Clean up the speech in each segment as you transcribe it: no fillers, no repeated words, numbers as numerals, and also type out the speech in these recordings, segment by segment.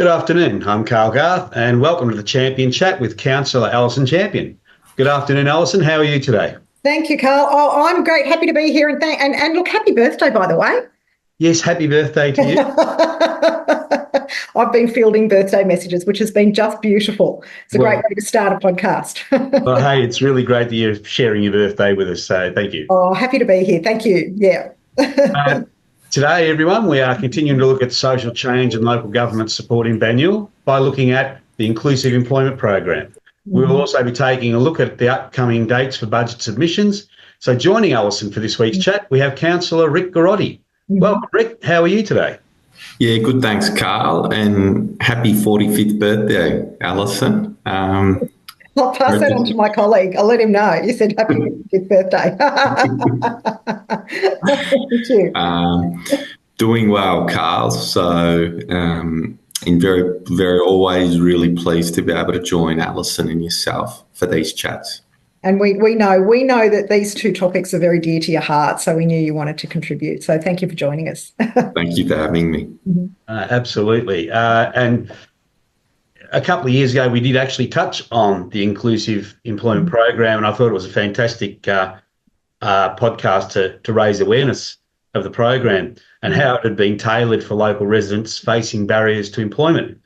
Good afternoon. I'm Carl Garth, and welcome to the Champion Chat with Councillor Alison Champion. Good afternoon, Alison. How are you today? Thank you, Carl. Oh, I'm great. Happy to be here. And look, happy birthday, by the way. Yes, happy birthday to you. I've been fielding birthday messages, which has been just beautiful. It's a great way to start a podcast. Well, hey, it's really great that you're sharing your birthday with us, so thank you. Oh, happy to be here. Thank you. Yeah. Today, everyone, we are continuing to look at social change and local government support in Banyule by looking at the Inclusive Employment Program. We will also be taking a look at the upcoming dates for budget submissions. So joining Alison for this week's chat, we have Councillor Rick Garotti. Welcome, Rick. How are you today? Yeah, good, thanks, Carl, and happy 45th birthday, Alison. I'll pass that on to my colleague. I'll let him know. You said happy 55th birthday. Thank you. Doing well, Carl. So, very always really pleased to be able to join Alison and yourself for these chats. And we know that these two topics are very dear to your heart, so we knew you wanted to contribute. So thank you for joining us. Thank you for having me. Absolutely. And a couple of years ago, we did actually touch on the Inclusive Employment Program, and I thought it was a fantastic podcast to raise awareness of the program and how it had been tailored for local residents facing barriers to employment.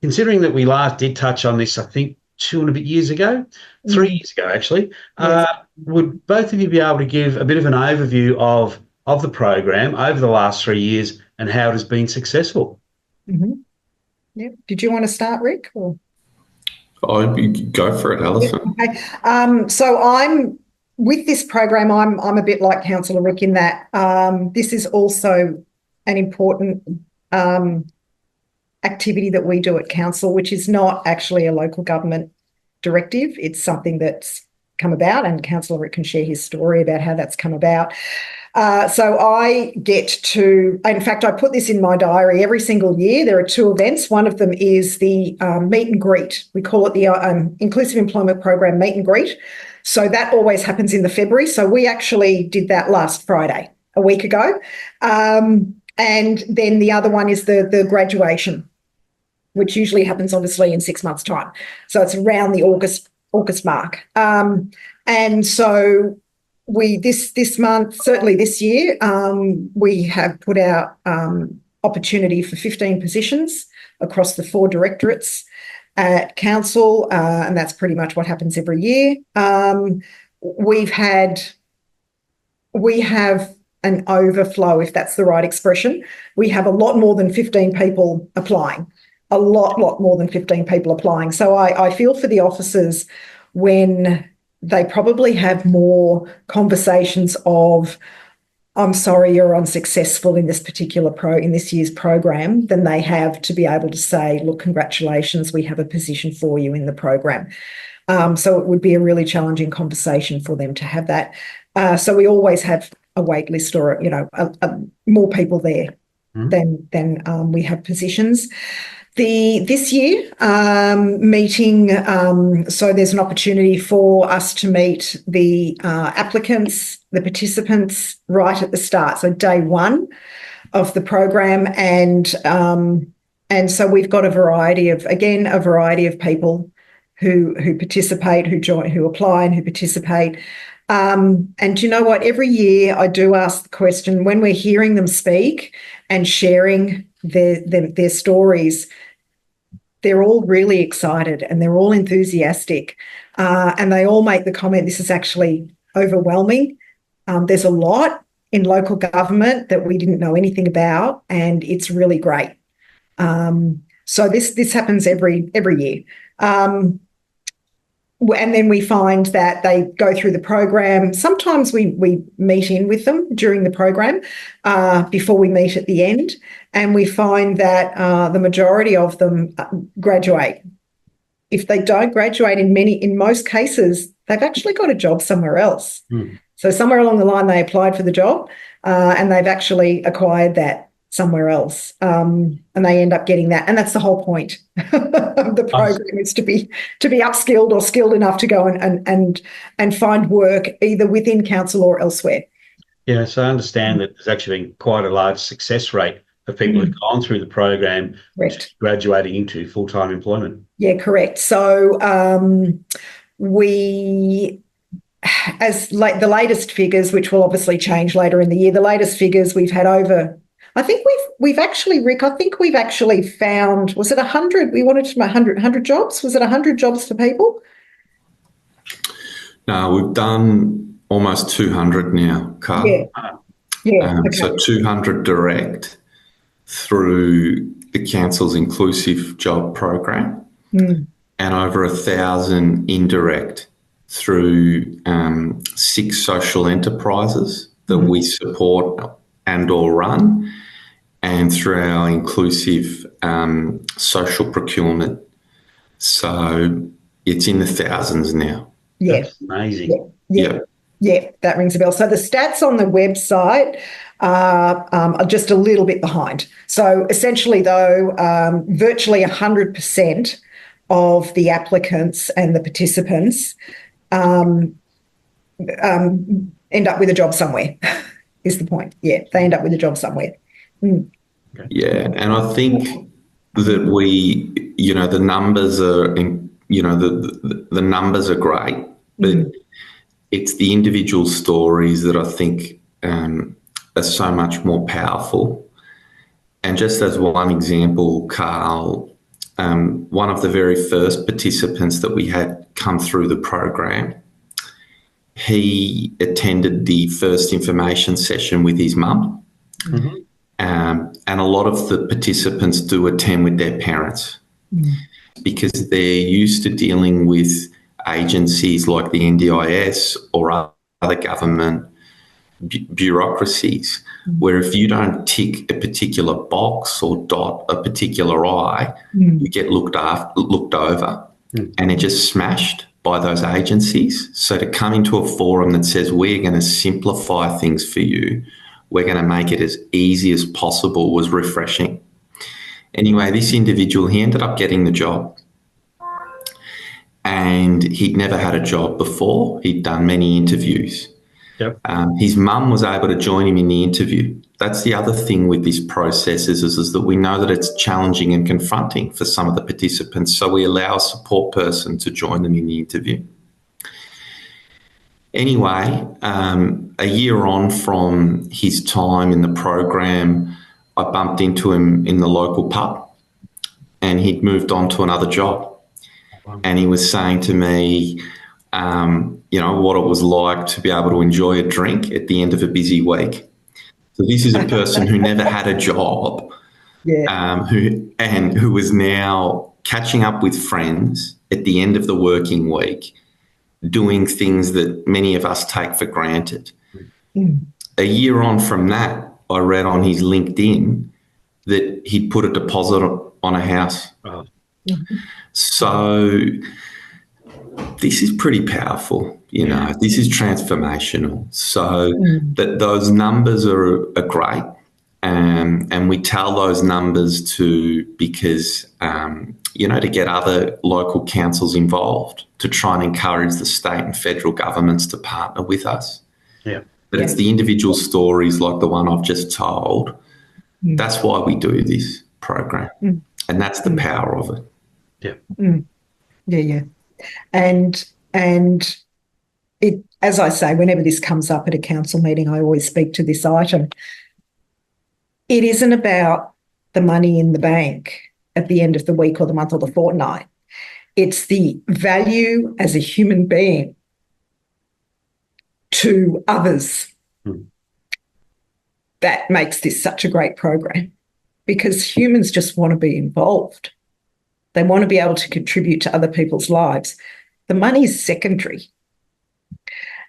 Considering that we last did touch on this, I think, 2.5 years ago, 3 years ago, actually, would both of you be able to give a bit of an overview of the program over the last 3 years and how it has been successful? Yeah. Did you want to start, Rick? Or? Go for it, Alison. Okay. So I'm with this program. I'm a bit like Councillor Rick in that this is also an important activity that we do at council, which is not actually a local government directive. It's something that's come about, and Councillor Rick can share his story about how that's come about. So I get to, in fact, I put this in my diary every single year. There are 2 events. One of them is the meet and greet. We call it the Inclusive Employment Program meet and greet. So that always happens in the February. So we actually did that last Friday, a week ago. And then the other one is the graduation, which usually happens obviously in 6 months' time. So it's around the August mark. And so this month, certainly this year, we have put out opportunity for 15 positions across the 4 directorates at council, and that's pretty much what happens every year. We have an overflow, if that's the right expression. We have a lot more than 15 people applying, a lot more than 15 people applying. So I feel for the officers when they probably have more conversations of, I'm sorry you're unsuccessful in this in this year's program, than they have to be able to say, look, congratulations, we have a position for you in the program. So it would be a really challenging conversation for them to have that. So we always have a wait list or, more people there than we have positions. This year meeting, so there's an opportunity for us to meet the applicants, the participants right at the start, so day 1 of the program, and so we've got a variety of people who participate, who join, who apply, and who participate. And you know what? Every year I do ask the question when we're hearing them speak and sharing their stories. They're all really excited and they're all enthusiastic, and they all make the comment, this is actually overwhelming. There's a lot in local government that we didn't know anything about, and it's really great. So this happens every year. And then we find that they go through the program. Sometimes we meet in with them during the program before we meet at the end, and we find that the majority of them graduate. If they don't graduate, in most cases, they've actually got a job somewhere else. So somewhere along the line, they applied for the job and they've actually acquired that somewhere else, and they end up getting that, and that's the whole point of the program, is to be upskilled or skilled enough to go and find work either within council or elsewhere. Yeah, so I understand that there's actually been quite a large success rate of people who've gone through the program, Correct. graduating into full-time employment. Yeah, correct. So we, as the latest figures, which will obviously change later in the year, the latest figures we've had over, I think we've actually, Rick, I think we've actually found, was it 100? We wanted to 100 jobs. Was it 100 jobs for people? No, we've done almost 200 now, Carl. Yeah. Yeah. Okay. So 200 direct through the council's inclusive job program, and over 1,000 indirect through 6 social enterprises that we support and or run, and through our inclusive social procurement. So it's in the thousands now. Yeah. That's amazing. Yeah, that rings a bell. So the stats on the website are just a little bit behind. So essentially, though, virtually 100% of the applicants and the participants end up with a job somewhere, is the point. Yeah, they end up with a job somewhere. Okay. Yeah, and I think that we, the numbers are, the numbers are great, but it's the individual stories that I think are so much more powerful. And just as one example, Carl, one of the very first participants that we had come through the program, he attended the first information session with his mum. And a lot of the participants do attend with their parents because they're used to dealing with agencies like the NDIS or other government bureaucracies, where if you don't tick a particular box or dot a particular I, you get looked over, and they're just smashed by those agencies. So to come into a forum that says we're going to simplify things for you, we're going to make it as easy as possible, was refreshing. Anyway, this individual, he ended up getting the job. And he'd never had a job before. He'd done many interviews. Yep. His mum was able to join him in the interview. That's the other thing with this process is that we know that it's challenging and confronting for some of the participants, so we allow a support person to join them in the interview. Anyway, a year on from his time in the program, I bumped into him in the local pub, and he'd moved on to another job. And he was saying to me, what it was like to be able to enjoy a drink at the end of a busy week. So this is a person who never had a job, who was now catching up with friends at the end of the working week, doing things that many of us take for granted. A year on from that, I read on his LinkedIn that he'd put a deposit on a house. Oh. So this is pretty powerful, this is transformational. So that those numbers are great, and we tell those numbers because to get other local councils involved to try and encourage the state and federal governments to partner with us. Yeah. But it's the individual stories like the one I've just told. That's why we do this program, and that's the power of it. Yeah. And it, as I say, whenever this comes up at a council meeting, I always speak to this item. It isn't about the money in the bank at the end of the week or the month or the fortnight. It's the value as a human being to others that makes this such a great program, because humans just want to be involved. They want to be able to contribute to other people's lives. The money is secondary.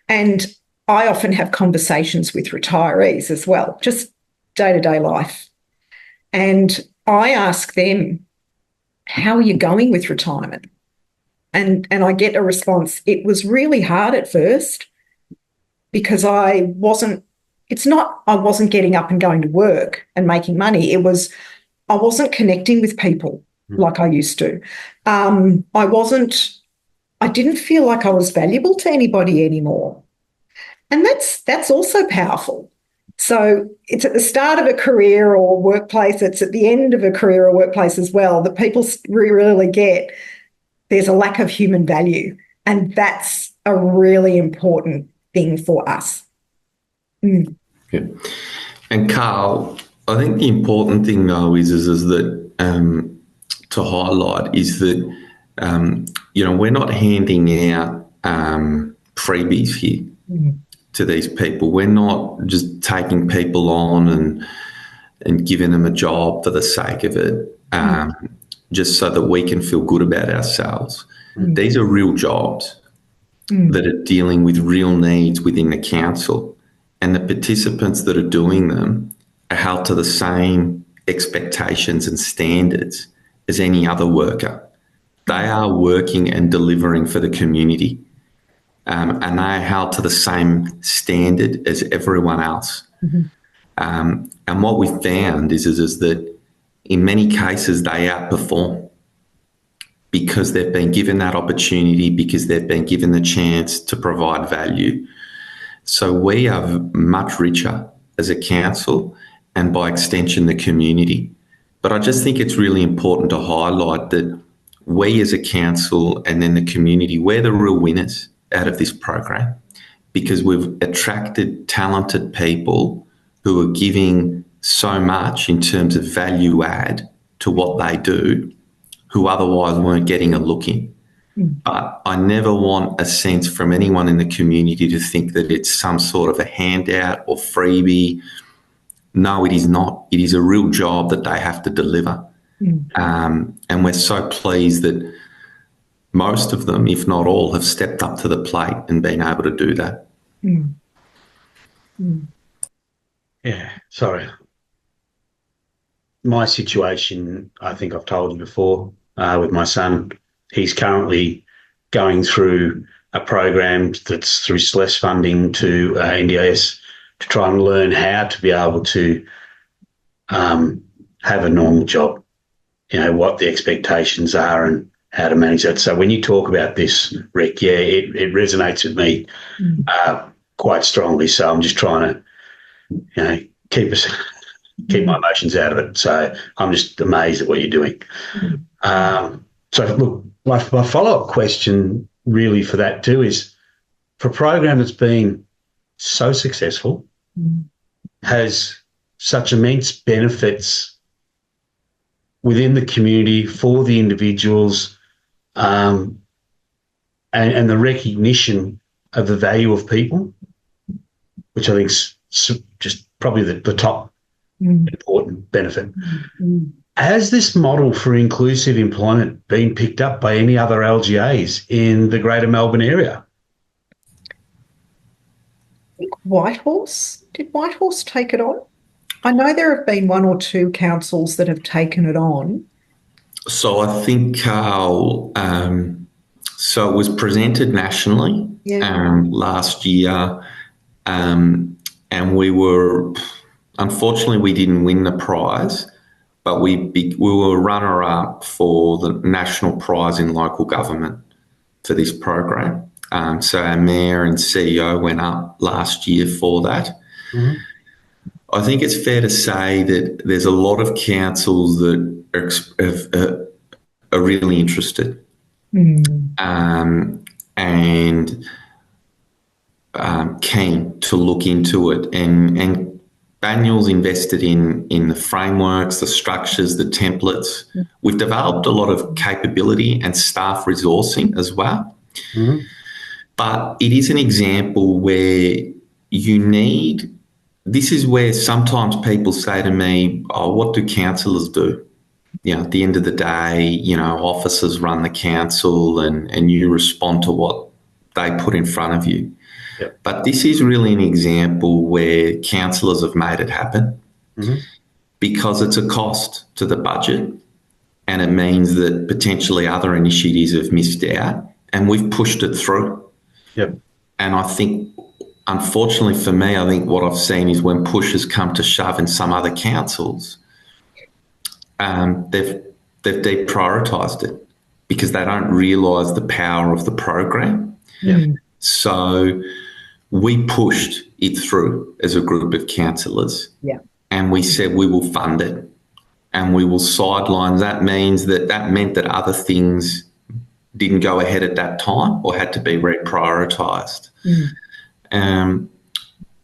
And I often have conversations with retirees as well, just day-to-day life. And I ask them, how are you going with retirement? And I get a response, it was really hard at first because I wasn't getting up and going to work and making money. It was, I wasn't connecting with people like I used to. I didn't feel like I was valuable to anybody anymore. And that's also powerful, So it's at the start of a career or workplace, it's at the end of a career or workplace as well, that people really get there's a lack of human value. And that's a really important thing for us. Mm. Yeah. And Carl, I think the important thing though is that to highlight is that we're not handing out freebies here to these people. We're not just taking people on and giving them a job for the sake of it, just so that we can feel good about ourselves. These are real jobs that are dealing with real needs within the council, and the participants that are doing them are held to the same expectations and standards as any other worker. They are working and delivering for the community, and they are held to the same standard as everyone else. And what we found is that in many cases they outperform because they've been given that opportunity, because they've been given the chance to provide value. So we are much richer as a council, and by extension the community. But I just think it's really important to highlight that we as a council and then the community, we're the real winners out of this program, because we've attracted talented people who are giving so much in terms of value add to what they do, who otherwise weren't getting a look in. But I never want a sense from anyone in the community to think that it's some sort of a handout or freebie. No, it is not. It is a real job that they have to deliver. And we're so pleased that most of them, if not all, have stepped up to the plate and been able to do that. Yeah, sorry. My situation, I think I've told you before, with my son. He's currently going through a program that's through SLES funding to NDIS to try and learn how to be able to have a normal job, what the expectations are and how to manage that. So when you talk about this, Rick, yeah, it resonates with me quite strongly. So I'm just trying to, keep my emotions out of it. So I'm just amazed at what you're doing. So look, my follow-up question really for that too is, for a program that's been so successful, has such immense benefits within the community for the individuals, and the recognition of the value of people, which I think is just probably the top important benefit. Has this model for inclusive employment been picked up by any other LGAs in the Greater Melbourne area? I think Whitehorse. Did Whitehorse take it on? I know there have been one or two councils that have taken it on. So I think, Carl, so it was presented nationally last year, and unfortunately we didn't win the prize, but we were runner-up for the national prize in local government for this program. So our mayor and CEO went up last year for that. I think it's fair to say that there's a lot of councils that are really interested and keen to look into it. And Banyule's invested in the frameworks, the structures, the templates. We've developed a lot of capability and staff resourcing as well. But it is an example where this is where sometimes people say to me, oh, what do councillors do? At the end of the day, officers run the council and you respond to what they put in front of you. Yep. But this is really an example where councillors have made it happen because it's a cost to the budget, and it means that potentially other initiatives have missed out, and we've pushed it through. Yep. And I think, unfortunately for me, I think what I've seen is when push has come to shove in some other councils, they've deprioritised it because they don't realise the power of the program. Yeah. So we pushed it through as a group of councillors. Yeah. And we said we will fund it and we will sideline. That means that meant that other things didn't go ahead at that time or had to be reprioritised.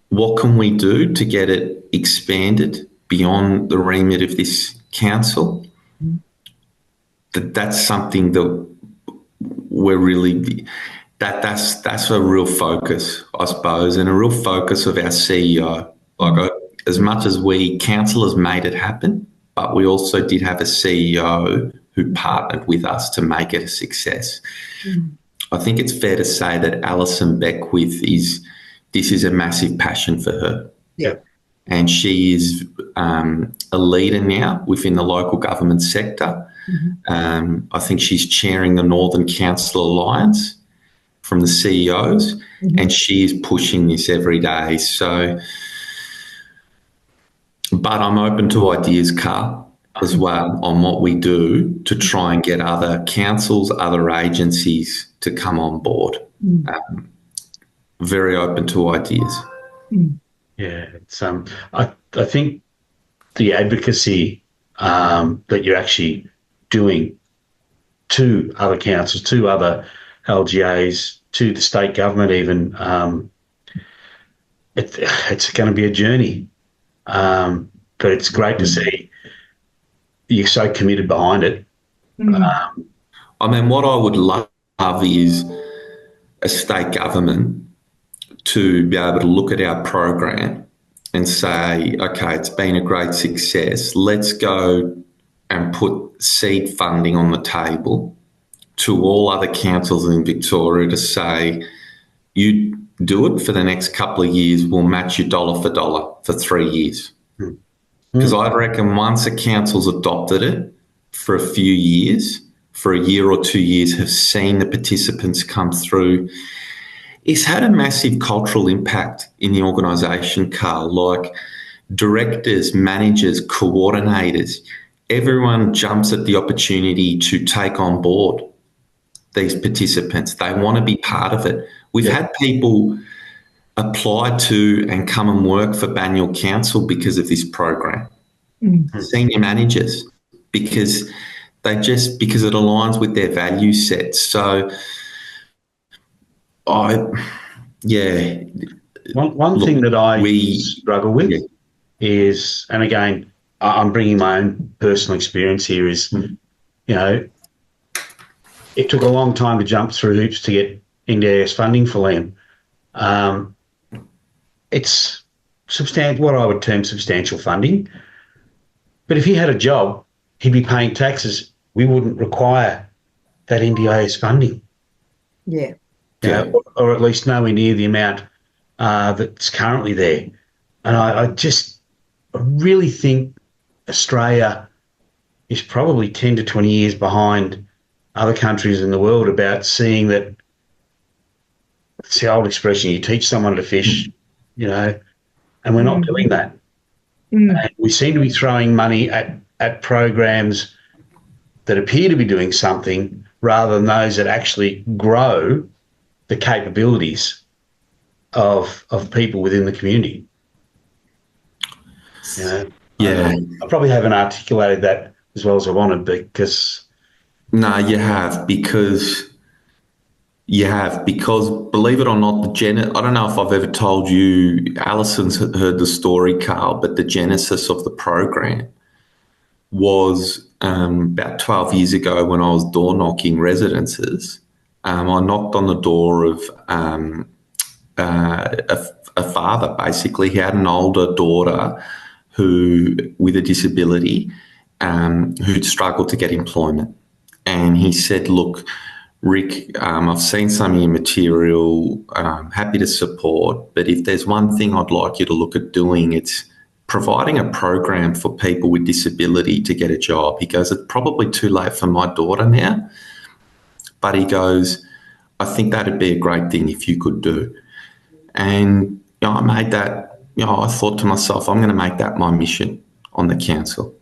What can we do to get it expanded beyond the remit of this council? That's something that we're really, that's a real focus, I suppose, and a real focus of our CEO. Like, as much as we councillors made it happen, but we also did have a CEO who partnered with us to make it a success. I think it's fair to say that Alison Beckwith this is a massive passion for her. Yeah. And she is a leader now within the local government sector. I think she's chairing the Northern Council Alliance from the CEOs, and she is pushing this every day. So, but I'm open to ideas, Carl, as well, on what we do to try and get other councils, other agencies to come on board. Very open to ideas. Yeah, it's I think the advocacy that you're actually doing to other councils, to other LGAs, to the state government even, it's going to be a journey. But it's great to see you're so committed behind it. I mean, what I would love is a state government to be able to look at our program and say, okay, it's been a great success. Let's go and put seed funding on the table to all other councils in Victoria to say, you do it for the next couple of years, we'll match you dollar for dollar for 3 years. Because I reckon once a council's adopted it for a few years, for a year or 2 years, have seen the participants come through, it's had a massive cultural impact in the organisation, Carl. Like directors, managers, coordinators, everyone jumps at the opportunity to take on board these participants. They want to be part of it. We've had people apply to and come and work for Banyule Council because of this program. Senior managers, because it aligns with their value set. So one thing that I struggle with is, and again, I'm bringing my own personal experience here, is, you know, it took a long time to jump through hoops to get NDIS funding for Liam. It's what I would term substantial funding. But if he had a job, he'd be paying taxes. We wouldn't require that NDIS funding. Yeah. Or at least nowhere near the amount that's currently there. And I really think Australia is probably 10 to 20 years behind other countries in the world about seeing that. It's the old expression, you teach someone to fish, you know, and we're not doing that. And we seem to be throwing money at programs that appear to be doing something rather than those that actually grow the capabilities of people within the community. You know, I probably haven't articulated that as well as I wanted, because... No, you have, because believe it or not, I don't know if I've ever told you, Alison's heard the story, Carl, but the genesis of the program was about 12 years ago when I was door knocking residences. I knocked on the door of a father, basically. He had an older daughter with a disability who'd struggled to get employment. And he said, look, Rick, I've seen some of your material, I'm happy to support, but if there's one thing I'd like you to look at doing, it's providing a program for people with disability to get a job. He goes, it's probably too late for my daughter now, but he goes, I think that'd be a great thing if you could do. And I made that, I thought to myself, I'm going to make that my mission on the council.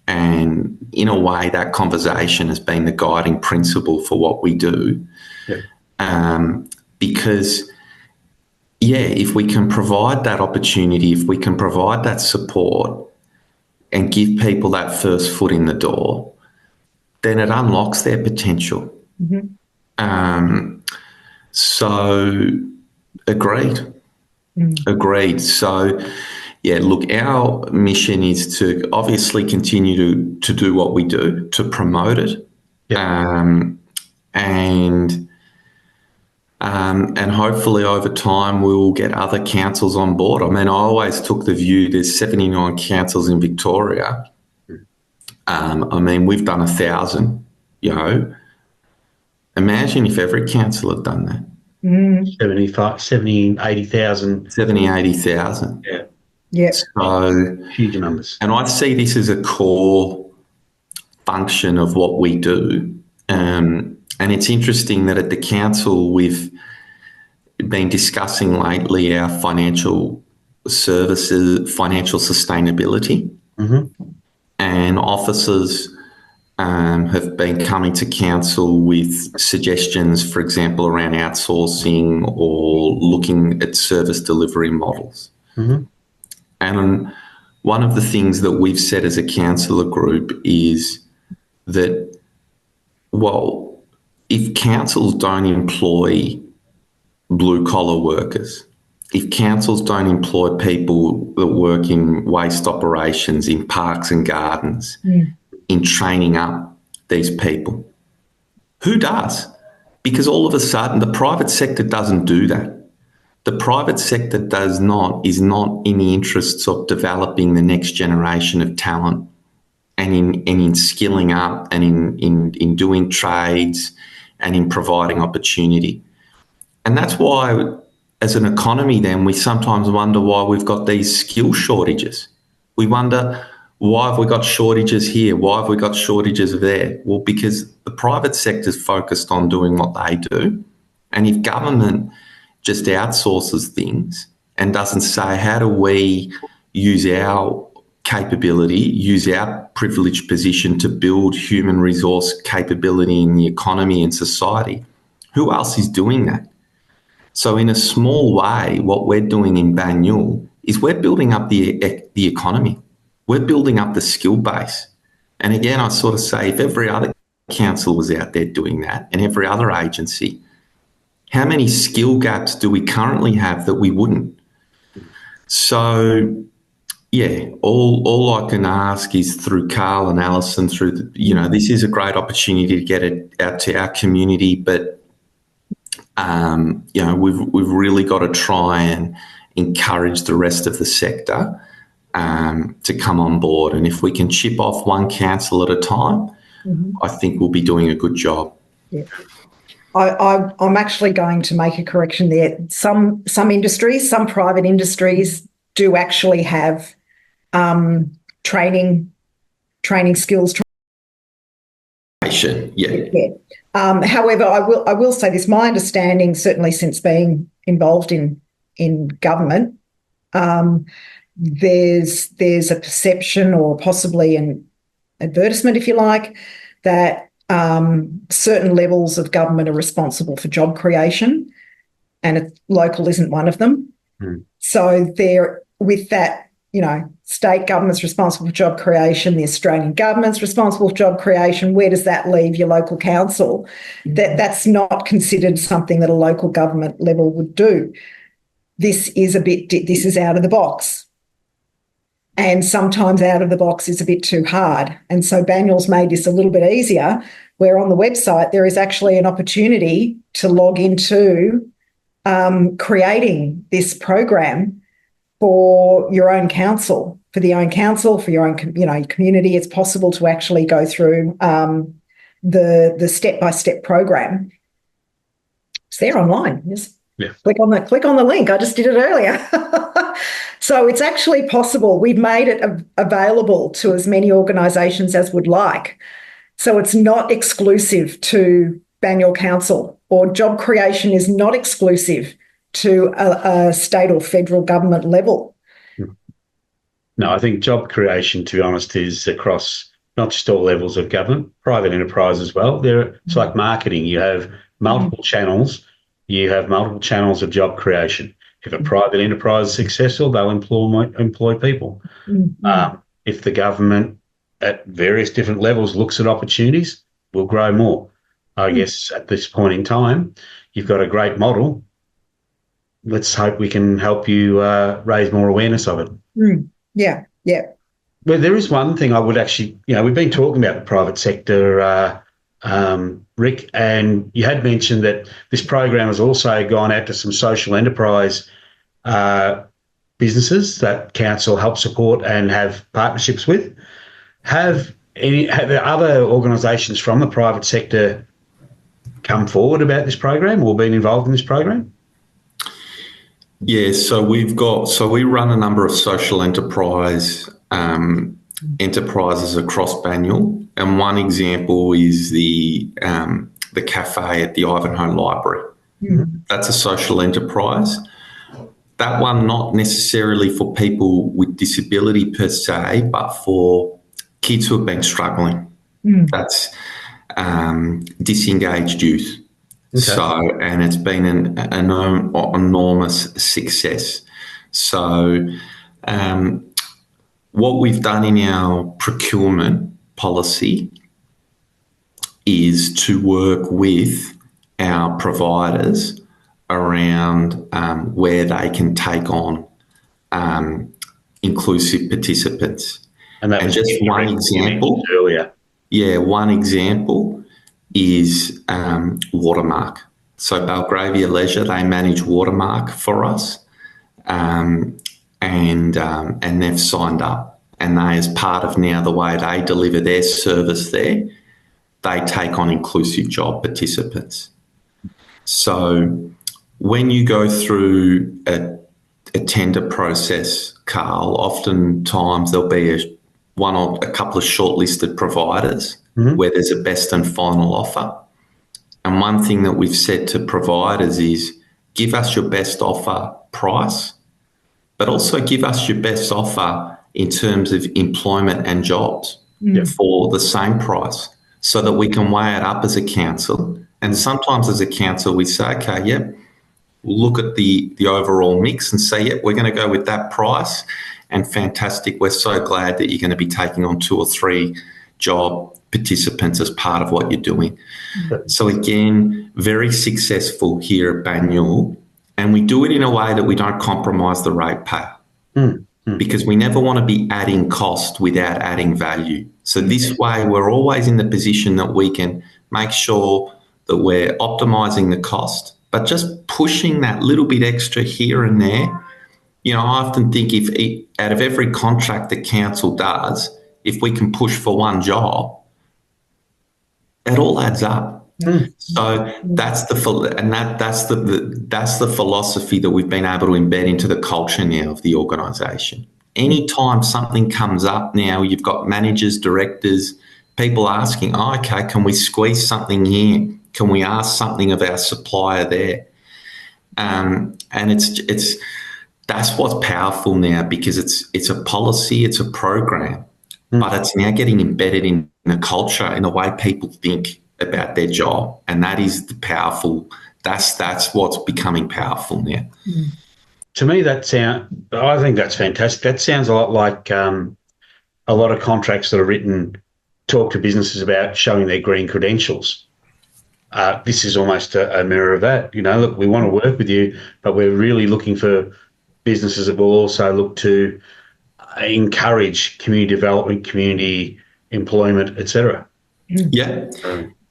And in a way, that conversation has been the guiding principle for what we do. Because if we can provide that opportunity, if we can provide that support and give people that first foot in the door, then it unlocks their potential. So agreed. Agreed. So, yeah, look, our mission is to obviously continue to do what we do, to promote it. And hopefully over time we'll get other councils on board. I mean, I always took the view there's 79 councils in Victoria. I mean, we've done 1,000, you know. Imagine if every council had done that. 80,000. 80,000. Yeah. Yeah. So huge numbers. And I see this as a core function of what we do. And it's interesting that at the council we've been discussing lately our financial services, financial sustainability. And officers have been coming to council with suggestions, for example, around outsourcing or looking at service delivery models. And one of the things that we've said as a councillor group is that, well, if councils don't employ blue-collar workers, if councils don't employ people that work in waste operations, in parks and gardens, in training up these people, who does? Because all of a sudden the private sector doesn't do that. The private sector is not in the interests of developing the next generation of talent and in skilling up and in doing trades and in providing opportunity. And that's why, as an economy then, we sometimes wonder why we've got these skill shortages. We wonder, why have we got shortages here? Why have we got shortages there? Well, because the private sector's focused on doing what they do. And if government just outsources things and doesn't say, how do we use our capability, use our privileged position to build human resource capability in the economy and society, who else is doing that? So in a small way, what we're doing in Banyule is we're building up the economy. We're building up the skill base. And again, I sort of say, if every other council was out there doing that and every other agency, how many skill gaps do we currently have that we wouldn't? So, yeah, all I can ask is through Carl and Alison, this is a great opportunity to get it out to our community, but we've really got to try and encourage the rest of the sector to come on board. And if we can chip off one council at a time, I think we'll be doing a good job. Yeah. I'm actually going to make a correction there. Some industries, some private industries do actually have training skills. Yeah. However, I will say this. My understanding, certainly since being involved in government, there's a perception or possibly an advertisement, if you like, that certain levels of government are responsible for job creation, and local isn't one of them. So there, with that, state government's responsible for job creation, the Australian government's responsible for job creation. Where does that leave your local council? That's not considered something that a local government level would do. This is out of the box. And sometimes out of the box is a bit too hard. And so Banyule's made this a little bit easier, where on the website there is actually an opportunity to log into creating this program for your own council, for your own community. It's possible to actually go through the step-by-step program. It's there online. Just click on the link. I just did it earlier. So it's actually possible. We've made it available to as many organisations as would like. So it's not exclusive to Banyule Council, or job creation is not exclusive to a state or federal government level. No, I think job creation, to be honest, is across not just all levels of government, private enterprise as well. It's like marketing. You have multiple channels. You have multiple channels of job creation. If a private enterprise is successful, they'll employ people. If the government at various different levels looks at opportunities, we'll grow more. I guess at this point in time, you've got a great model. Let's hope we can help you raise more awareness of it. Yeah, yeah. Well, there is one thing I would actually, we've been talking about the private sector, Rick, and you had mentioned that this program has also gone out to some social enterprise businesses that council help support and have partnerships with. Have the other organisations from the private sector come forward about this program or been involved in this program? Yeah, so we run a number of social enterprises across Banyule, and one example is the cafe at the Ivanhoe Library. That's a social enterprise. That one not necessarily for people with disability per se, but for kids who have been struggling. That's disengaged youth. Okay. So, and it's been an enormous success. So, what we've done in our procurement policy is to work with our providers around where they can take on inclusive participants. And just one example earlier. Yeah, one example is Watermark. So Belgravia Leisure, they manage Watermark for us, and they've signed up. And they, as part of now the way they deliver their service there, they take on inclusive job participants. So when you go through a tender process, Carl, oftentimes there'll be a couple of shortlisted providers where there's a best and final offer. And one thing that we've said to providers is give us your best offer price, but also give us your best offer in terms of employment and jobs for the same price so that we can weigh it up as a council. And sometimes as a council, we say, okay, we'll look at the overall mix and say, we're going to go with that price. And fantastic, we're so glad that you're going to be taking on 2 or 3 job participants as part of what you're doing. So again, very successful here at Banyule, and we do it in a way that we don't compromise the ratepayer because we never want to be adding cost without adding value. So this way, we're always in the position that we can make sure that we're optimising the cost, but just pushing that little bit extra here and there. I often think if out of every contract the council does, if we can push for one job, it all adds up. So that's the philosophy that we've been able to embed into the culture now of the organisation. Anytime something comes up now, you've got managers, directors, people asking, okay, can we squeeze something here? Can we ask something of our supplier there? And that's what's powerful now because it's a policy, it's a program, but it's now getting embedded in the culture in the way people think about their job, and that is the powerful. That's what's becoming powerful now. To me, I think that's fantastic. That sounds a lot like a lot of contracts that are written talk to businesses about showing their green credentials. This is almost a mirror of that. Look, we want to work with you, but we're really looking for businesses that will also look to encourage community development, community employment, etc. Yeah.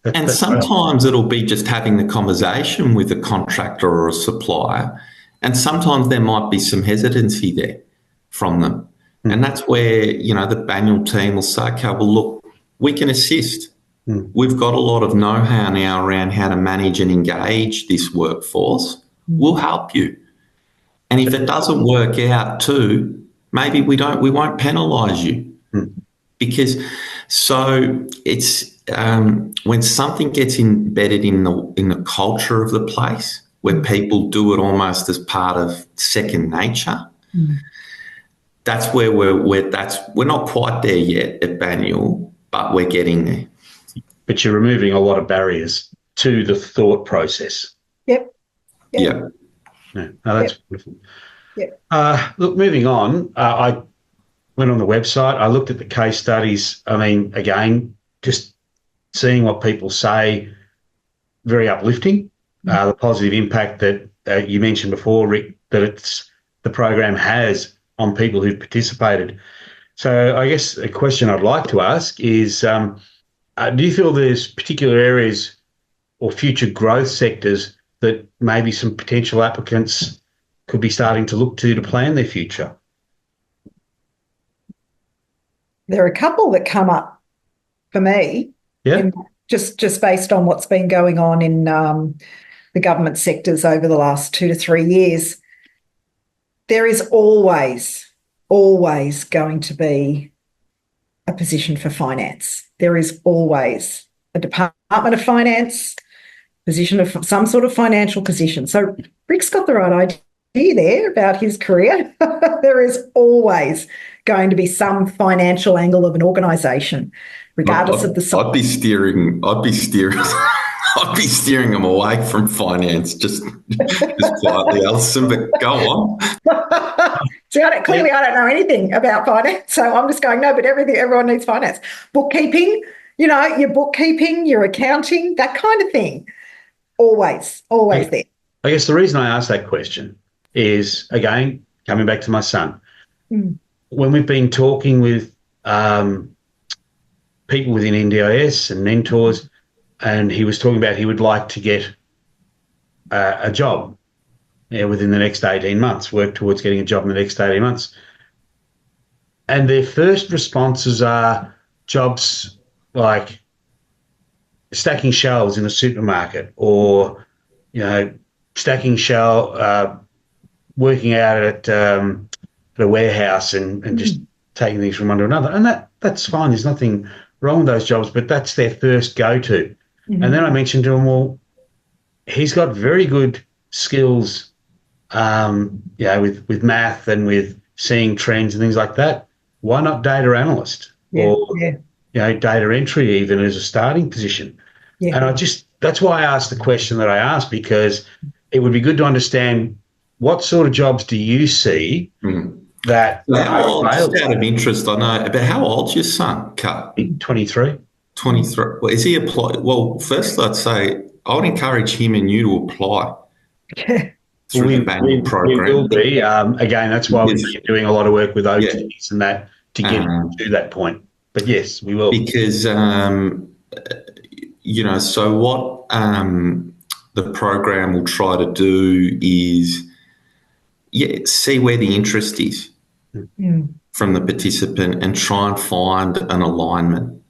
And sometimes it'll be just having the conversation with a contractor or a supplier, and sometimes there might be some hesitancy there from them. And that's where, the Banyule team will say, okay, well, look, we can assist. We've got a lot of know-how now around how to manage and engage this workforce. We'll help you. And if it doesn't work out too, maybe we won't penalise you. Because it's when something gets embedded in the culture of the place, where people do it almost as part of second nature, that's where we're not quite there yet at Banyule, but we're getting there. But you're removing a lot of barriers to the thought process. Yep. Yeah. No, that's wonderful. Yep. Look, moving on, I went on the website. I looked at the case studies. I mean, again, just seeing what people say, very uplifting. The positive impact that you mentioned before, Rick, that the program has on people who've participated. So I guess a question I'd like to ask is, do you feel there's particular areas or future growth sectors that maybe some potential applicants could be starting to look to plan their future? There are a couple that come up for me, Yeah. just based on what's been going on in the government sectors over the last 2 to 3 years. There is always going to be a position for finance. There is always a Department of Finance, position of some sort of financial position. So Rick's got the right idea there about his career. There is always going to be some financial angle of an organisation, regardless of the size. I'd be steering them away from finance, just quietly, Alison, but go on. See, clearly I don't know anything about finance, so I'm just going, no, but everyone needs finance. Bookkeeping, your bookkeeping, your accounting, that kind of thing. Always there. I guess the reason I asked that question is, again, coming back to my son. When we've been talking with people within NDIS and mentors, and he was talking about he would like to get a job within the next 18 months, work towards getting a job in the next 18 months. And their first responses are jobs like stacking shelves in a supermarket, or, stacking working out at a warehouse and just taking things from one to another. And that's fine. There's nothing wrong with those jobs, but that's their first go-to. And then I mentioned to him, well, he's got very good skills, with math and with seeing trends and things like that. Why not data analyst or data entry even as a starting position? Yeah. And that's why I asked the question that I asked, because it would be good to understand what sort of jobs do you see that just out of interest, I know, but how old's your son, Kat? 23. 23. Well, is he applied? Well, first, I'd say I would encourage him and you to apply through the Banyule program. We will be. Again, that's why we're doing a lot of work with OTs and that to get to that point. But yes, we will. Because, so what the program will try to do is, see where the interest is from the participant and try and find an alignment.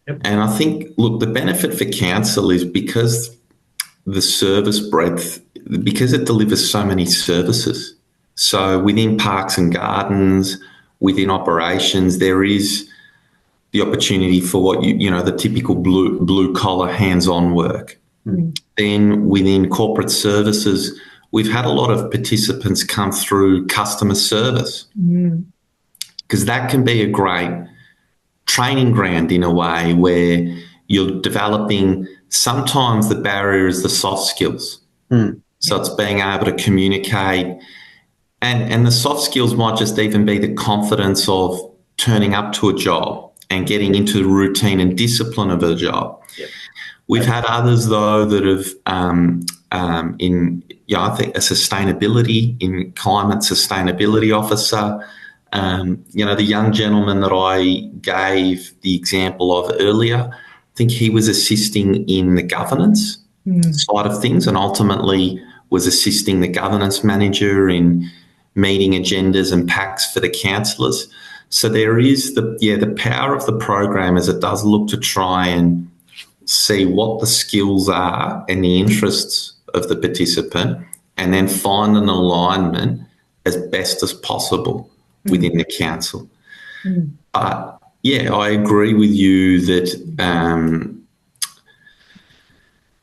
Yep. And I think, look, the benefit for council is because the service breadth, because it delivers so many services. So within parks and gardens, within operations, there is the opportunity for what the typical blue collar hands-on work. Then within corporate services, we've had a lot of participants come through customer service, because that can be a great training ground in a way where you're developing. Sometimes the barrier is the soft skills. So it's being able to communicate, and the soft skills might just even be the confidence of turning up to a job and getting into the routine and discipline of a job. Yep. We've had others, though, that have I think a sustainability, in climate sustainability officer. The young gentleman that I gave the example of earlier, I think he was assisting in the governance side of things, and ultimately was assisting the governance manager in meeting agendas and packs for the councillors. So there is the power of the program, as it does look to try and see what the skills are and the interests of the participant, and then find an alignment as best as possible within the council. I agree with you that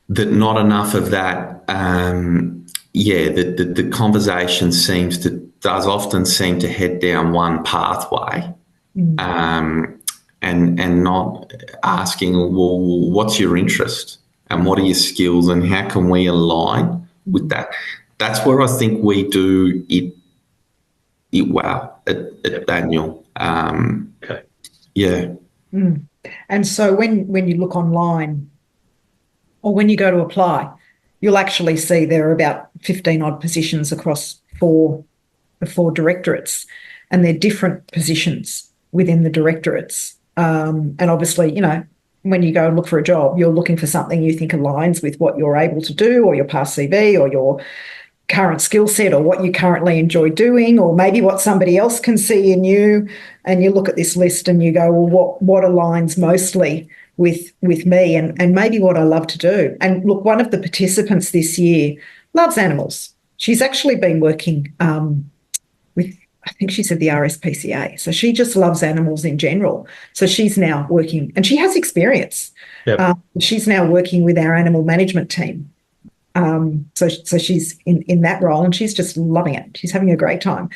that not enough of that. The conversation does often seem to head down one pathway, and not asking, well, what's your interest and what are your skills and how can we align with that? that's where I think we do it well at Banyule. Okay. Yeah. And so when you look online or when you go to apply, you'll actually see there are about 15 odd positions across the four directorates, and they're different positions within the directorates. And obviously, you know, when you go and look for a job, you're looking for something you think aligns with what you're able to do, or your past CV, or your current skill set, or what you currently enjoy doing, or maybe what somebody else can see in you. And you look at this list and you go, well, what aligns mostly with me, and maybe what I love to do. And look, one of the participants this year loves animals. She's actually been working with, I think she said, the RSPCA. So she just loves animals in general. So she's now working, and she has experience. Yep. She's now working with our animal management team. So she's in that role, and she's just loving it. She's having a great time.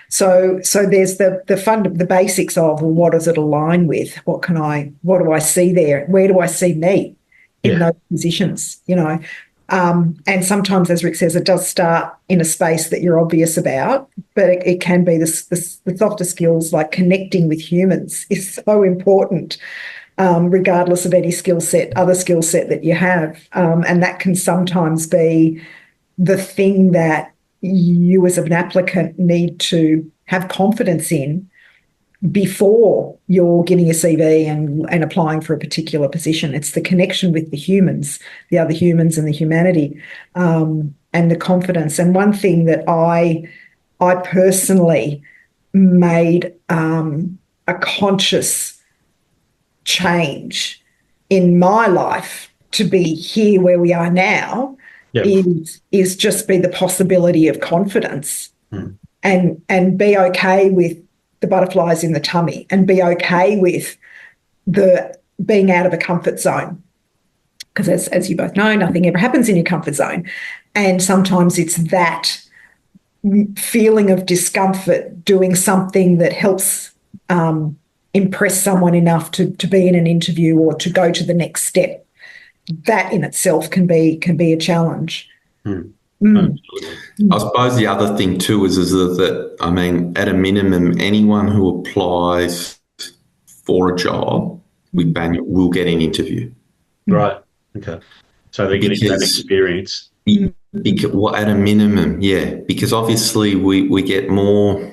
So there's the basics of, well, what does it align with? What do I see there? Where do I see me in those positions? You know, and sometimes, as Rick says, it does start in a space that you're obvious about, but it can be the softer skills, like connecting with humans is so important. Regardless of any other skill set that you have. And that can sometimes be the thing that you as an applicant need to have confidence in before you're giving a CV and applying for a particular position. It's the connection with the humans, the other humans, and the humanity, and the confidence. And one thing that I personally made a conscious change in my life to be here where we are now is just be the possibility of confidence, and be okay with the butterflies in the tummy, and be okay with the being out of a comfort zone, because as you both know, nothing ever happens in your comfort zone, and sometimes it's that feeling of discomfort doing something that helps impress someone enough to be in an interview or to go to the next step. That in itself can be a challenge. I suppose the other thing too is that I mean, at a minimum, anyone who applies for a job with Banyule will get an interview. Right. Okay. So they're getting that experience. Because, at a minimum, yeah. Because obviously we get more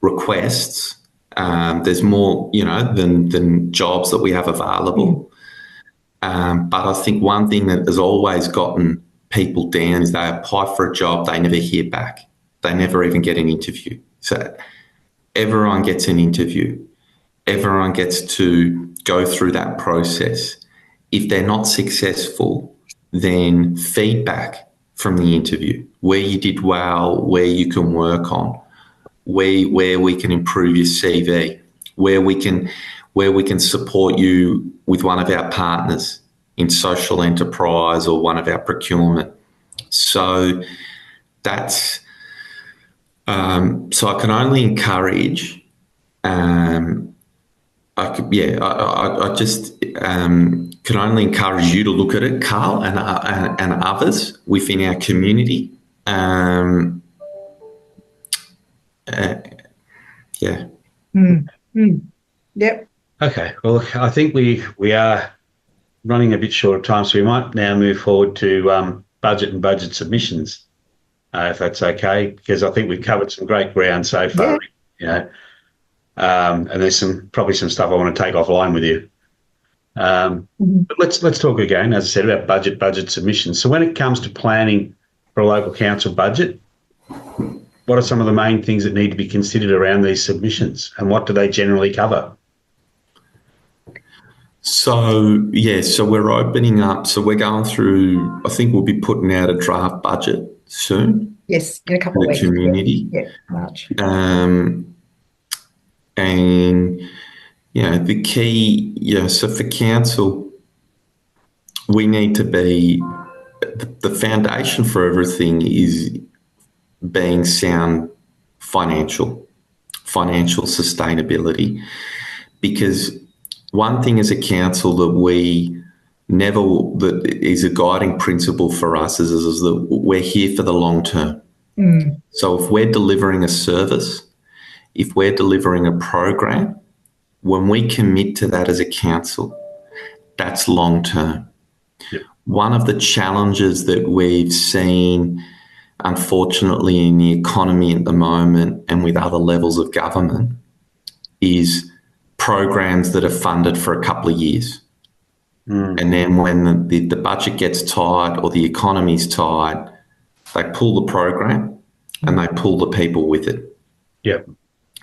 requests. There's more, you know, than jobs that we have available. But I think one thing that has always gotten people down is they apply for a job, they never hear back. They never even get an interview. So everyone gets an interview. Everyone gets to go through that process. If they're not successful, then feedback from the interview, where you did well, where you can work on, where we can improve your CV, where we can support you with one of our partners in social enterprise or one of our procurement. So that's so I can only encourage. I just can only encourage you to look at it, Carl, and others within our community. Yep. Okay. Well, look, I think we are running a bit short of time, so we might now move forward to budget and budget submissions, if that's okay, because I think we've covered some great ground so far. You know, and there's probably some stuff I want to take offline with you. But let's talk again, as I said, about budget submissions. So when it comes to planning for a local council budget, what are some of the main things that need to be considered around these submissions, and what do they generally cover? So we're opening up. So we're going through, I think we'll be putting out a draft budget soon. Yes, in a couple of weeks. The community. Yeah, March. And, you know, the key, you know, so for council, we need to be, the foundation for everything is being sound financial sustainability. Because one thing as a council that we Neville, that is a guiding principle for us is that we're here for the long term. So if we're delivering a service, if we're delivering a program, when we commit to that as a council, that's long term. Yep. One of the challenges that we've seen, unfortunately, in the economy at the moment and with other levels of government is programs that are funded for a couple of years. And then when the budget gets tight or the economy's tight, they pull the program and they pull the people with it. Yep.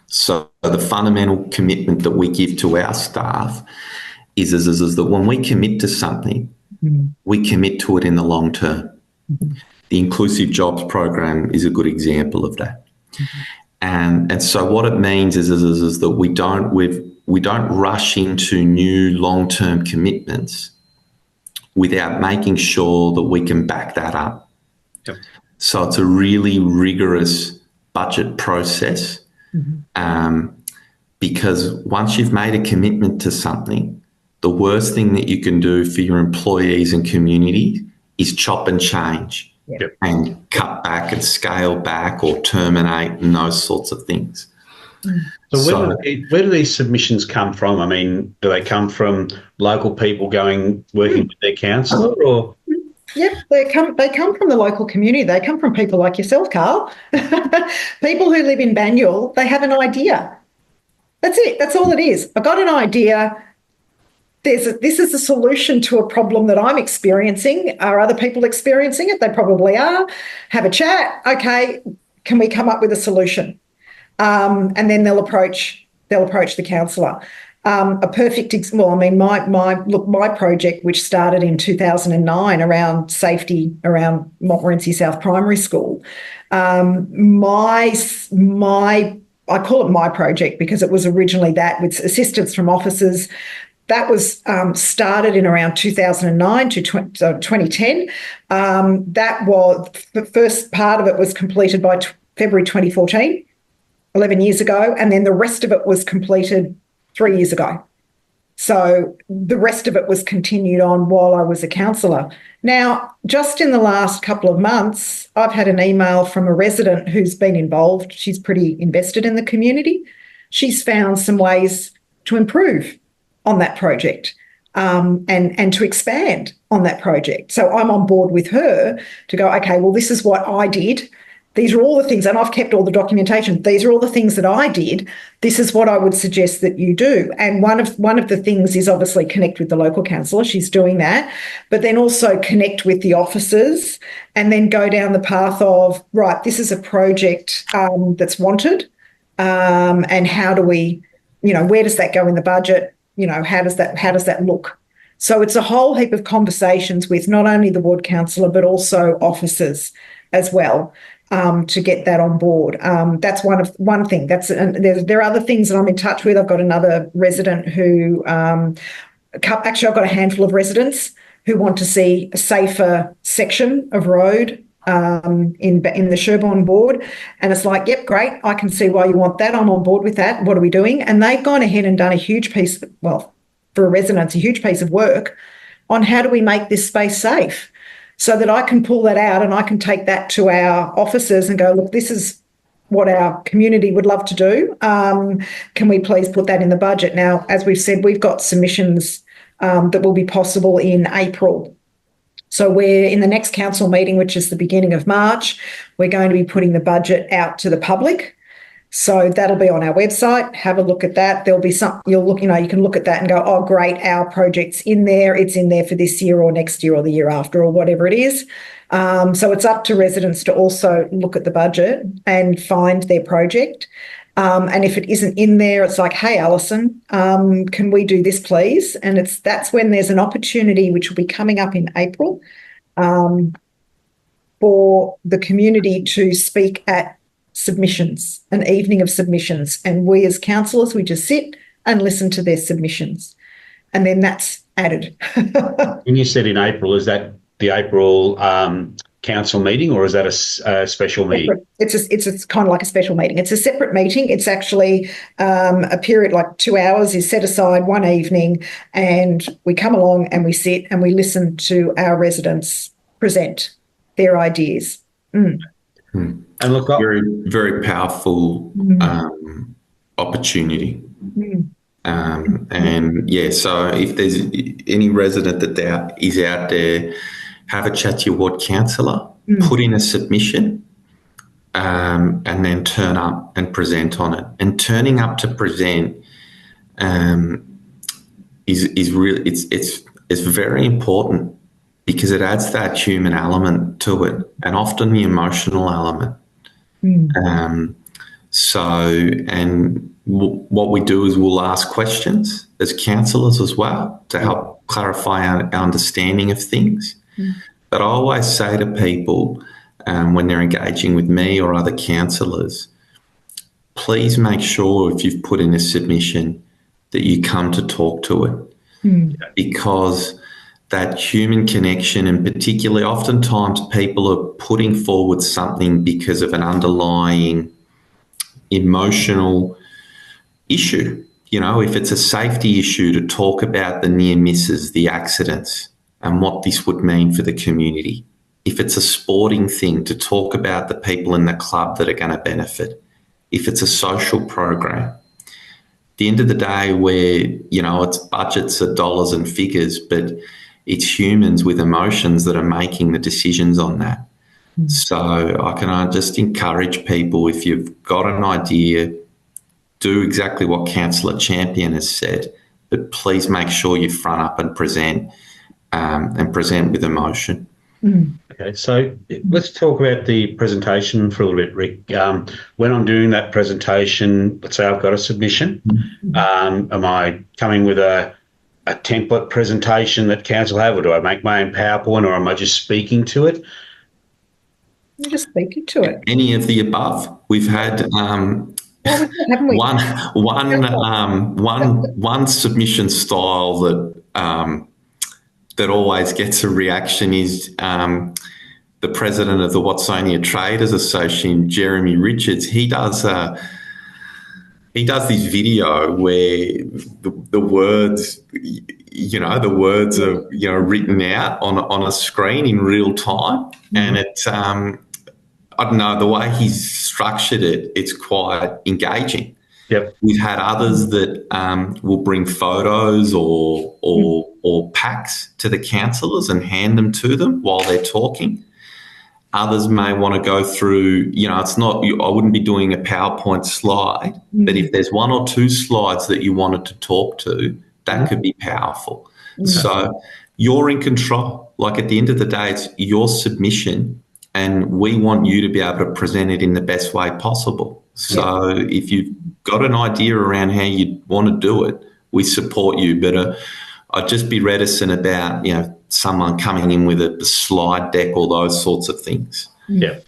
So the fundamental commitment that we give to our staff is that when we commit to something, we commit to it in the long term. The Inclusive Jobs program is a good example of that. And so what it means is that we don't rush into new long-term commitments without making sure that we can back that up. Yep. So it's a really rigorous budget process, because once you've made a commitment to something, the worst thing that you can do for your employees and community is chop and change. Yep. And cut back and scale back or terminate and those sorts of things. So where do these submissions come from? I mean, do they come from local people working with their councillor, or? Yep, they come from the local community. They come from people like yourself, Carl. People who live in Banyule, they have an idea. That's it. That's all it is. I got an idea. This is a solution to a problem that I'm experiencing. Are other people experiencing it? They probably are. Have a chat. Okay, can we come up with a solution? And then they'll approach the councillor. A perfect my project, which started in 2009 around safety around Montmorency South Primary School. I call it my project because it was originally that, with assistance from officers. That was started in around 2009 to 2010. That was the first part of it was completed by February 2014, 11 years ago, and then the rest of it was completed 3 years ago. So the rest of it was continued on while I was a councillor. Now, just in the last couple of months, I've had an email from a resident who's been involved. She's pretty invested in the community. She's found some ways to improve on that project and to expand on that project. So I'm on board with her to go, okay, well, this is what I did. These are all the things, and I've kept all the documentation. These are all the things that I did. This is what I would suggest that you do. And one of the things is obviously connect with the local councillor. She's doing that. But then also connect with the officers and then go down the path of, right, this is a project that's wanted. And how do we, where does that go in the budget? How does that look? So it's a whole heap of conversations with not only the ward councillor, but also officers as well. To get that on board. That's one thing. There are other things that I'm in touch with. I've got another resident who, actually I've got a handful of residents who want to see a safer section of road in the Sherborne ward. And it's like, yep, great. I can see why you want that. I'm on board with that. What are we doing? And they've gone ahead and done a huge piece, for a resident, it's a huge piece of work on how do we make this space safe, so that I can pull that out and I can take that to our officers and go, look, this is what our community would love to do. Can we please put that in the budget? Now, as we've said, we've got submissions that will be possible in April. So we're in the next council meeting, which is the beginning of March, we're going to be putting the budget out to the public. So that'll be on our website. Have a look at that. There'll be some, you can look at that and go, oh, great, our project's in there. It's in there for this year or next year or the year after or whatever it is. So it's up to residents to also look at the budget and find their project. And if it isn't in there, it's like, hey, Alison, can we do this, please? And that's when there's an opportunity, which will be coming up in April, for the community to speak at submissions, an evening of submissions. And we as councillors, we just sit and listen to their submissions. And then that's added. When you said in April, is that the April council meeting, or is that a special meeting? It's kind of like a special meeting. It's a separate meeting. It's actually a period, like 2 hours is set aside one evening, and we come along and we sit and we listen to our residents present their ideas. And look, very, very powerful opportunity. And yeah, so if there's any resident that is out there, have a chat to your ward councillor, put in a submission, and then turn up and present on it. And turning up to present is really it's very important, because it adds that human element to it, and often the emotional element. What we do is we'll ask questions as councillors as well to help clarify our understanding of things. But I always say to people when they're engaging with me or other councillors, please make sure if you've put in a submission that you come to talk to it, because that human connection, and particularly oftentimes people are putting forward something because of an underlying emotional issue. You know, if it's a safety issue, to talk about the near misses, the accidents, and what this would mean for the community. If it's a sporting thing, to talk about the people in the club that are going to benefit. If it's a social program. At the end of the day, where, you know, it's budgets are dollars and figures, but it's humans with emotions that are making the decisions on that. So I can just encourage people, if you've got an idea, do exactly what Councillor Champion has said, but please make sure you front up and present with emotion. Okay, so let's talk about the presentation for a little bit, Rick. When I'm doing that presentation, let's say I've got a submission, am I coming with a template presentation that council have, or do I make my own PowerPoint, or am I just speaking to it? You're just speaking to it. Any of the above. We've had haven't we? one submission style that always gets a reaction is the president of the Watsonia Traders Association, Jeremy Richards. He does this video where the words, are written out on a screen in real time, and it's I don't know, the way he's structured it, it's quite engaging. Yep. We've had others that will bring photos or packs to the councillors and hand them to them while they're talking. Others may want to go through, it's not, I wouldn't be doing a PowerPoint slide, but if there's one or two slides that you wanted to talk to, that could be powerful. So you're in control. Like, at the end of the day, it's your submission, and we want you to be able to present it in the best way possible. So if you've got an idea around how you want to do it, we support you. But I'd just be reticent about, someone coming in with a slide deck or those sorts of things. Yeah.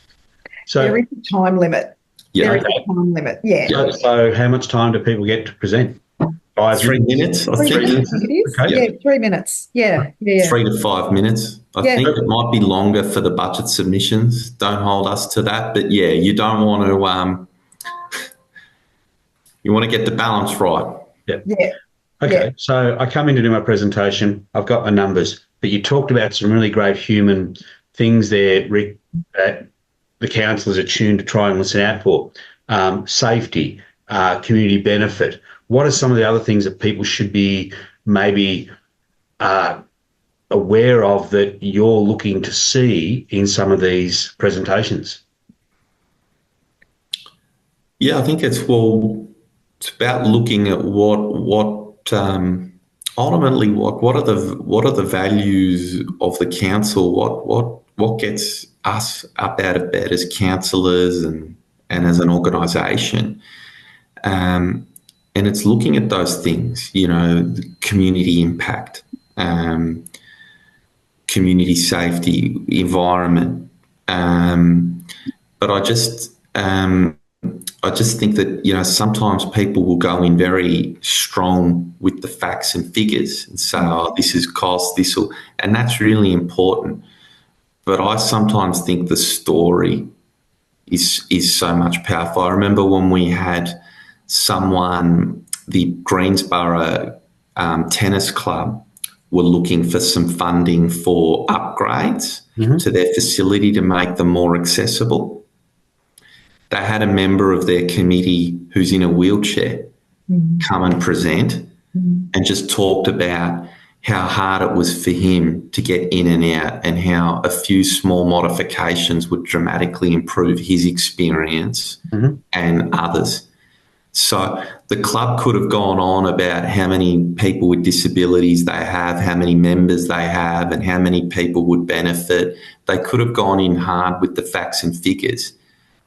So there is a time limit. Yeah. There is a time limit. Yeah. So how much time do people get to present? 3 minutes, I think. 3 minutes, I think it is. Okay. Yeah, 3 minutes. Yeah. 3 to 5 minutes. I think it might be longer for the budget submissions. Don't hold us to that. But yeah, you don't want to, you want to get the balance right. Yeah. Okay, so I come in to do my presentation. I've got my numbers, but you talked about some really great human things there, Rick, that the councillors are tuned to try and listen out for. Safety, community benefit. What are some of the other things that people should be maybe aware of that you're looking to see in some of these presentations? Yeah, I think it's about looking at what ultimately what are the values of the council, what gets us up out of bed as councillors and as an organisation, and it's looking at those things, the community impact, community safety, environment, but I just think that, sometimes people will go in very strong with the facts and figures and say, oh, this is cost, and that's really important. but I sometimes think the story is so much powerful. I remember when we had someone, the Greensborough Tennis Club were looking for some funding for upgrades to their facility to make them more accessible. They had a member of their committee who's in a wheelchair come and present and just talked about how hard it was for him to get in and out, and how a few small modifications would dramatically improve his experience and others. So the club could have gone on about how many people with disabilities they have, how many members they have, and how many people would benefit. They could have gone in hard with the facts and figures.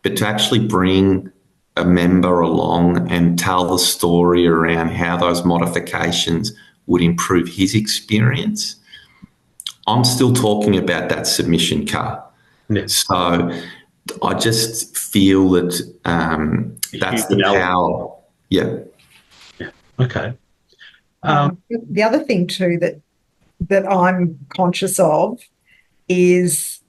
But to actually bring a member along and tell the story around how those modifications would improve his experience, I'm still talking about that submission, Carl. Yeah. So I just feel that that's the power. Yeah. Okay. The other thing too that I'm conscious of is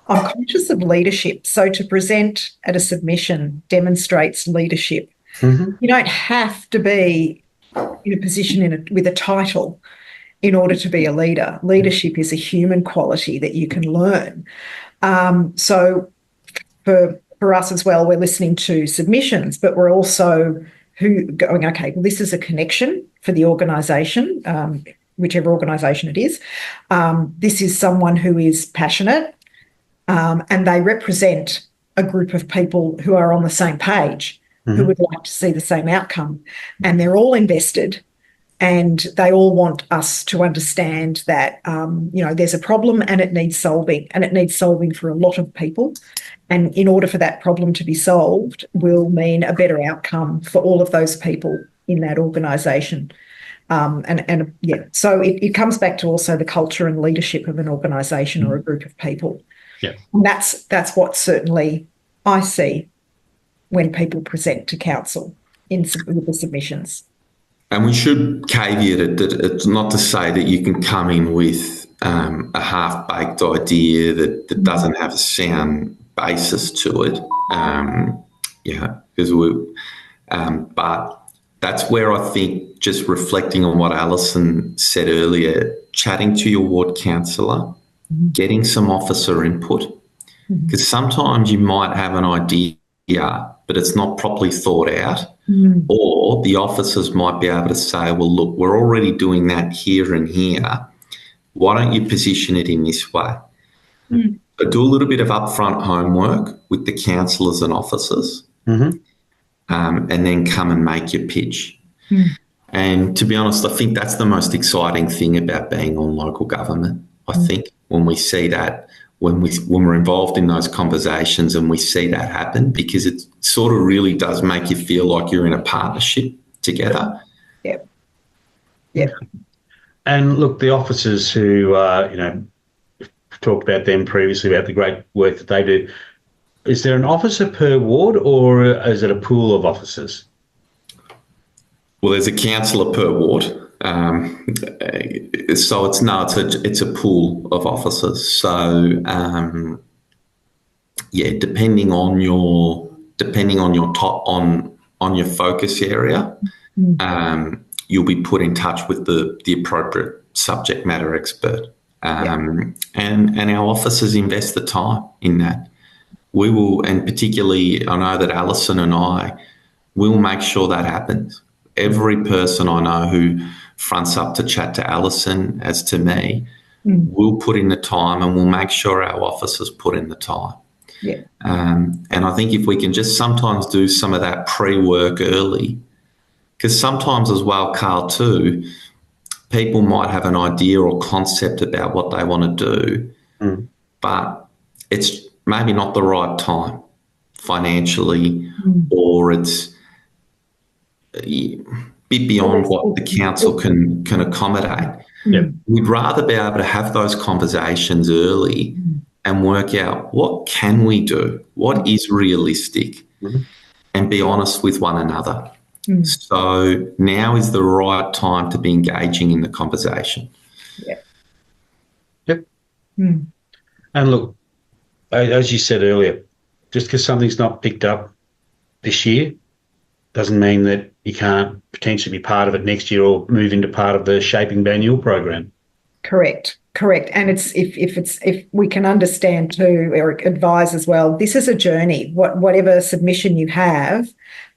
I'm conscious of leadership. So to present at a submission demonstrates leadership. You don't have to be in a position with a title in order to be a leader. Leadership is a human quality that you can learn. So for us as well, we're listening to submissions, but we're also going, okay, well, this is a connection for the organisation, whichever organisation it is. This is someone who is passionate, and they represent a group of people who are on the same page, who would like to see the same outcome. And they're all invested, and they all want us to understand that, there's a problem and it needs solving, and it needs solving for a lot of people. And in order for that problem to be solved will mean a better outcome for all of those people in that organisation. So it comes back to also the culture and leadership of an organisation or a group of people. Yeah. And that's what certainly I see when people present to council with the submissions. And we should caveat it that it's not to say that you can come in with a half-baked idea that doesn't have a sound basis to it. But that's where I think, just reflecting on what Alison said earlier, chatting to your ward councillor, getting some officer input, because sometimes you might have an idea, but it's not properly thought out. Or the officers might be able to say, well, look, we're already doing that here and here. Why don't you position it in this way? But do a little bit of upfront homework with the councillors and officers, and then come and make your pitch. And to be honest, I think that's the most exciting thing about being on local government. I think when we see that, when we're involved in those conversations and we see that happen, because it sort of really does make you feel like you're in a partnership together. Yep. And look, the officers who, talked about them previously, about the great work that they do. Is there an officer per ward, or is it a pool of officers? Well, there's a councillor per ward. So it's a pool of officers. So depending on your focus area, you'll be put in touch with the appropriate subject matter expert. And our officers invest the time in that. We will, and particularly I know that Alison and I will make sure that happens. Every person I know who fronts up to chat to Alison as to me will put in the time, and we'll make sure our officers put in the time. And I think if we can just sometimes do some of that pre-work early, because sometimes as well, Carl, too, people might have an idea or concept about what they want to do, but it's maybe not the right time financially, or it's a bit beyond what the council can accommodate. We'd rather be able to have those conversations early and work out what can we do, what is realistic, and be honest with one another. So now is the right time to be engaging in the conversation. And look, as you said earlier, just because something's not picked up this year doesn't mean that you can't potentially be part of it next year or move into part of the Shaping Banyule program. Correct. And it's if we can understand too, or advise as well, this is a journey. Whatever submission you have,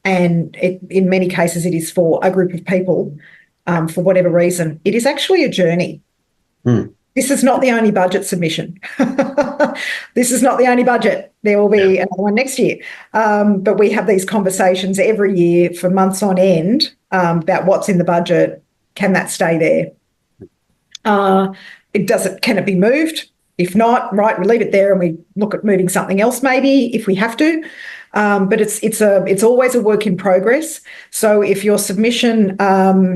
and in many cases it is for a group of people, for whatever reason, it is actually a journey. This is not the only budget submission. This is not the only budget. There will be another one next year. But we have these conversations every year for months on end about what's in the budget. Can that stay there? Can it be moved? If not, right, we leave it there and we look at moving something else maybe if we have to. But it's always a work in progress. So if your submission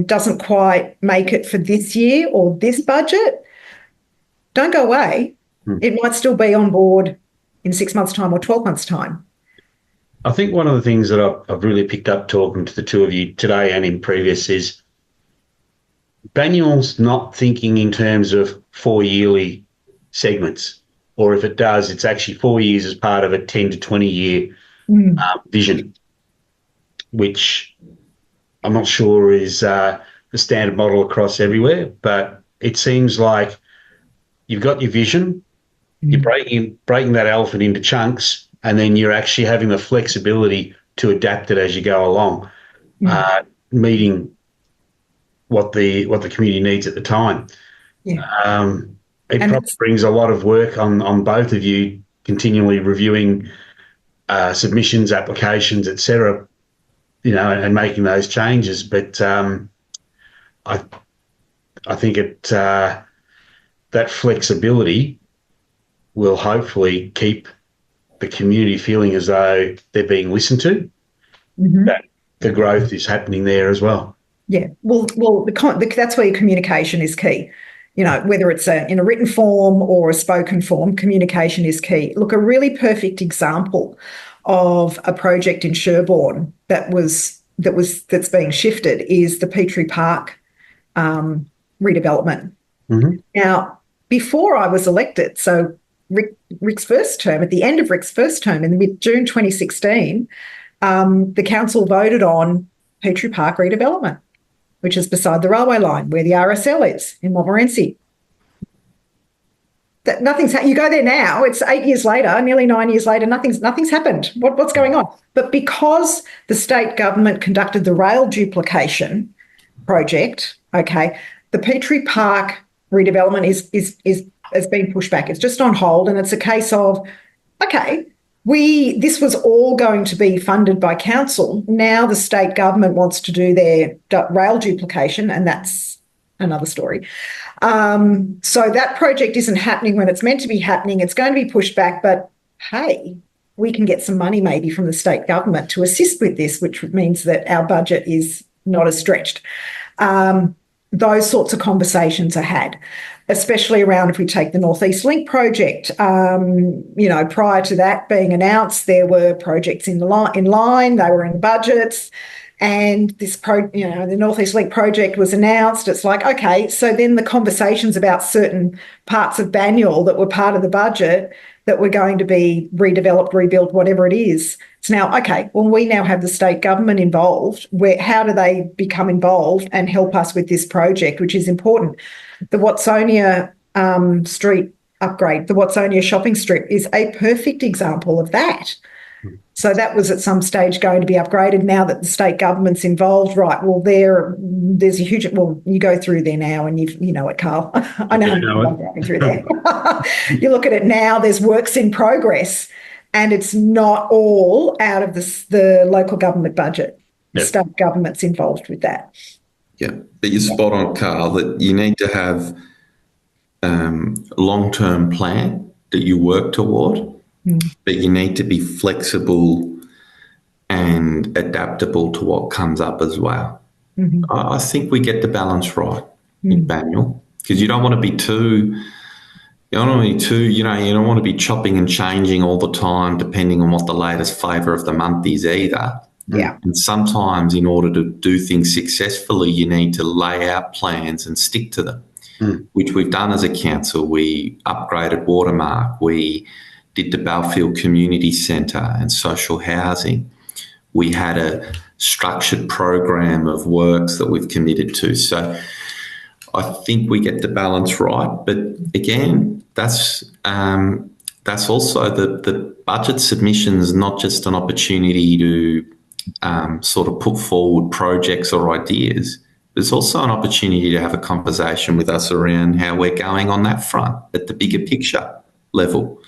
doesn't quite make it for this year or this budget, don't go away. It might still be on board in 6 months' time or 12 months' time. I think one of the things that I've really picked up talking to the two of you today and in previous is Banyule's not thinking in terms of 4 yearly segments, or if it does, it's actually 4 years as part of a 10 to 20 year vision, which I'm not sure is the standard model across everywhere, but it seems like you've got your vision, you're breaking that elephant into chunks, and then you're actually having the flexibility to adapt it as you go along, meeting what the community needs at the time. It probably brings a lot of work on both of you, continually reviewing submissions, applications, etc., and making those changes. But I think that flexibility will hopefully keep the community feeling as though they're being listened to, that the growth is happening there as well. Yeah, well, that's where your communication is key. Whether it's in a written form or a spoken form, communication is key. Look, a really perfect example of a project in Sherborne that's being shifted is the Petrie Park redevelopment. Now, before I was elected, so Rick's first term, at the end of Rick's first term in mid-June 2016, the council voted on Petrie Park redevelopment, which is beside the railway line where the RSL is in Montmorency. You go there now, it's 8 years later, nearly 9 years later, nothing's happened. What's going on? But because the state government conducted the rail duplication project, the Petrie Park redevelopment has been pushed back. It's just on hold, and it's a case of, this was all going to be funded by council. Now the state government wants to do their rail duplication, and that's another story. So that project isn't happening when it's meant to be happening. It's going to be pushed back, but hey, we can get some money maybe from the state government to assist with this, which means that our budget is not as stretched. Those sorts of conversations are had, especially around, if we take the North East Link project, prior to that being announced, there were projects in line, they were in budgets, and the North East Link project was announced. It's like, so then the conversations about certain parts of Banyule that were part of the budget that were going to be redeveloped, rebuilt, whatever it is. It's now, we now have the state government involved. How do they become involved and help us with this project, which is important? The Watsonia street upgrade, the Watsonia shopping strip, is a perfect example of that. So that was at some stage going to be upgraded. Now that the state government's involved, right, well, there's a huge, you go through there now and you know it, Carl. I know you're driving through there. You look at it now, there's works in progress, and it's not all out of the local government budget. The state government's involved with that. Yeah, but you're spot on, Carl, that you need to have a long-term plan that you work toward. But you need to be flexible and adaptable to what comes up as well. I think we get the balance right in Banyule, because you don't want to be too, you don't want to be chopping and changing all the time depending on what the latest flavour of the month is either. Yeah. And sometimes in order to do things successfully, you need to lay out plans and stick to them. which we've done as a council. We upgraded Watermark. We did the Belfield Community Centre and social housing. We had a structured program of works that we've committed to. So I think we get the balance right. But again, that's also the budget submissions, not just an opportunity to sort of put forward projects or ideas. There's also an opportunity to have a conversation with us around how we're going on that front at the bigger picture level.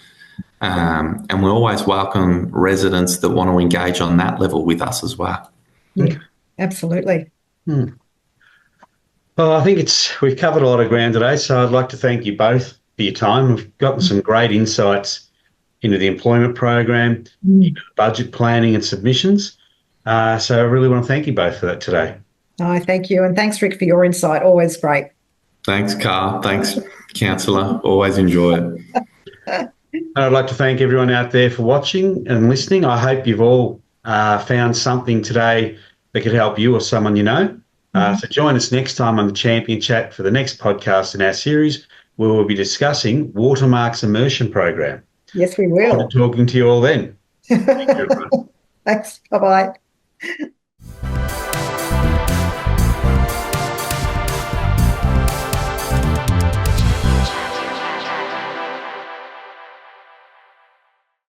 And we always welcome residents that want to engage on that level with us as well. Yeah, absolutely. Well, I think we've covered a lot of ground today, so I'd like to thank you both for your time. We've gotten some great insights into the employment program, into budget planning and submissions. So I really want to thank you both for that today. Oh, thank you. And thanks, Rick, for your insight. Always great. Thanks, Carl. Thanks, Councillor. Always enjoy it. And I'd like to thank everyone out there for watching and listening. I hope you've all found something today that could help you or someone you know. So join us next time on the Champion Chat for the next podcast in our series, where we'll be discussing Watermark's immersion program. Yes, we will. I'll be talking to you all then. Thank you, everyone. Thanks. Bye-bye.